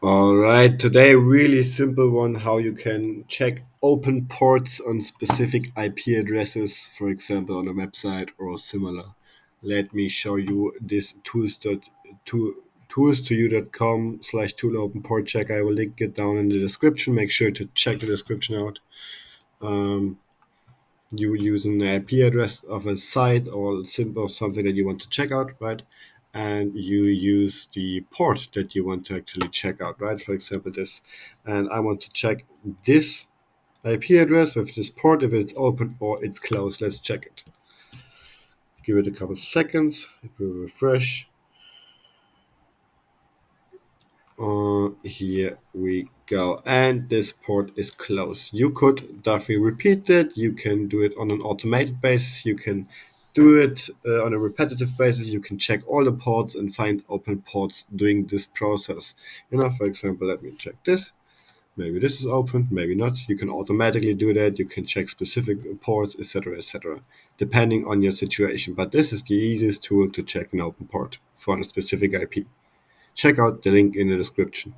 All right, today really simple one how you can check open ports on specific IP addresses, for example, on a website or similar. Let me show you this tools2you.com/tool open port check. I will link it down in the description. Make sure to check the description out. Um, you use an IP address of a site or simple something that you want to check out, right? And you use the port that you want to actually check out, right? For example, this, and I want to check this IP address with this port if it's open or it's closed. Let's check it. Give it a couple seconds. It will refresh. Here we go. And this port is closed. You could definitely repeat it. You can do it on an automated basis. You can do it on a repetitive basis. You can check all the ports and find open ports doing this process. For example, let me check this. Maybe this is open, maybe not. You can automatically do that. You can check specific ports, etc., depending on your situation. But this is the easiest tool to check an open port for a specific IP. Check out the link in the description.